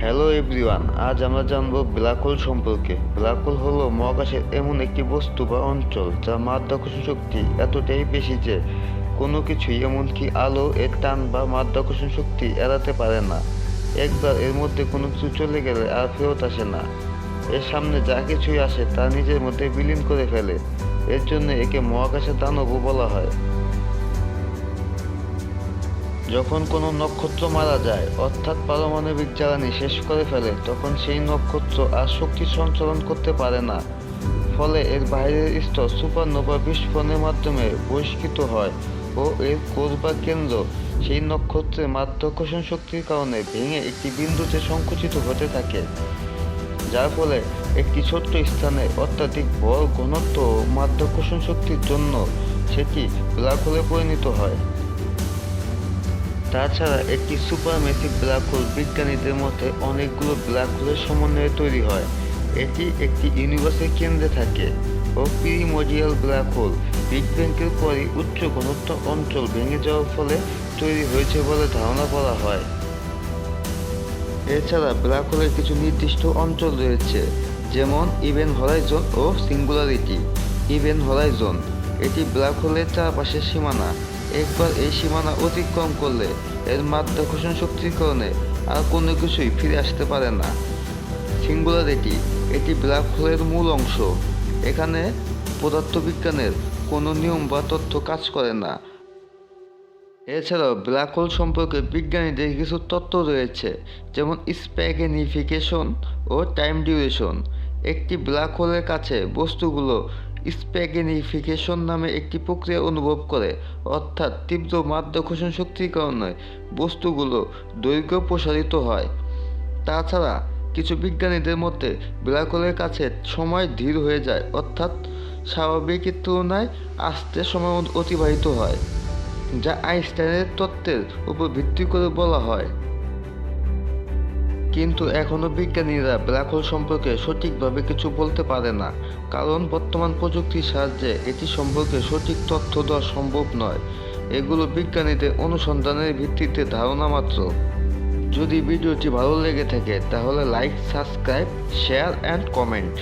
Hello everyone, আজ আমরা জানব ব্ল্যাক হোল সম্পর্কে। ব্ল্যাক হোল হলো মহাকাশের এমন একটি বস্তু বা অঞ্চল যার মাধ্যাকর্ষণ শক্তি এতটাই বেশি যে কোনো কিছুই, এমনকি আলো, এর টান বা মাধ্যাকর্ষণ শক্তি এড়াতে পারে না। একবার এর মধ্যে কোনো কিছু চলে গেলে আর ফেরত আসে না। এর সামনে যা কিছুই আসে তা নিজের মধ্যে বিলীন করে ফেলে। এর জন্য একে মহাকাশের দানবও বলা হয়। যখন কোনো নক্ষত্র মারা যায়, অর্থাৎ পারমাণবিক জ্বালানি শেষ করে ফেলে, তখন সেই নক্ষত্র আর শক্তি সঞ্চালন করতে পারে না। ফলে এর বাইরের স্তর সুপারনোভা বিস্ফোরণের মাধ্যমে বহিষ্কৃত হয় ও এর কোর বা কেন্দ্র সেই নক্ষত্রের মাধ্যাকর্ষণ শক্তির কারণে ভেঙে একটি বিন্দুতে সংকুচিত হতে থাকে, যার ফলে একটি ছোট্ট স্থানে অত্যাধিক বড় ঘনত্ব ও মাধ্যাকর্ষণ শক্তির জন্য সেটি ব্ল্যাক হোলে পরিণত হয়। তাছাড়া একটি সুপারম্যাসিভ ব্ল্যাক হোল বিজ্ঞানীদের মতে অনেকগুলো ব্ল্যাক হোলের সমন্বয়ে তৈরি হয়। এটি একটি ইউনিভার্সের কেন্দ্রে থাকে ও প্রিমোরডিয়াল ব্ল্যাক হোল বিগ ব্যাংয়ের পরই উচ্চ ঘনত্ব অঞ্চল ভেঙে যাওয়ার ফলে তৈরি হয়েছে বলে ধারণা করা হয়। এছাড়া ব্ল্যাক হোলের কিছু নির্দিষ্ট অঞ্চল রয়েছে, যেমন ইভেন্ট হরাইজন ও সিঙ্গুলারিটি। ইভেন্ট হরাইজন এটি ব্ল্যাক হোলের চারপাশের সীমানা। একবার এই সীমানা অতিক্রম করলে এর মাধ্যাকর্ষণ শক্তির কারণে আর কোনো কিছুই ফিরে আসতে পারে না। সিঙ্গুলারিটি এটি ব্ল্যাক হোলের মূল অংশ। এখানে পদার্থবিজ্ঞানের কোনো নিয়ম বা তথ্য কাজ করে না। এছাড়াও ব্ল্যাক হোল সম্পর্কে বিজ্ঞানীদের কিছু তত্ত্ব রয়েছে, যেমন স্প্যাগেনিফিকেশন ও টাইম ডিউরেশন। একটি ব্ল্যাক হোলের কাছে বস্তুগুলো স্প্যাগেনিফিকেশন নামে একটি প্রক্রিয়া অনুভব করে, অর্থাৎ তীব্র মাধ্যাকর্ষণ শক্তির কারণে বস্তুগুলো দৈর্ঘ্য প্রসারিত হয়। তাছাড়া কিছু বিজ্ঞানীদের মতে ব্ল্যাক হোলের কাছে সময় ধীর হয়ে যায়, অর্থাৎ স্বাভাবিকের তুলনায় আস্তে সময় অতিবাহিত হয়, যা আইনস্টাইনের তত্ত্বের উপর ভিত্তি করে বলা হয়। কিন্তু এখনও বিজ্ঞানীরা ব্ল্যাক হোল সম্পর্কে সঠিকভাবে কিছু বলতে পারে না, কারণ বর্তমান প্রযুক্তির সাহায্যে এটি সম্পর্কে সঠিক তথ্য দেওয়া সম্ভব নয়। এগুলো বিজ্ঞানীদের অনুসন্ধানের ভিত্তিতে ধারণা মাত্র। যদি ভিডিওটি ভালো লেগে থাকে তাহলে like, subscribe, share and comment.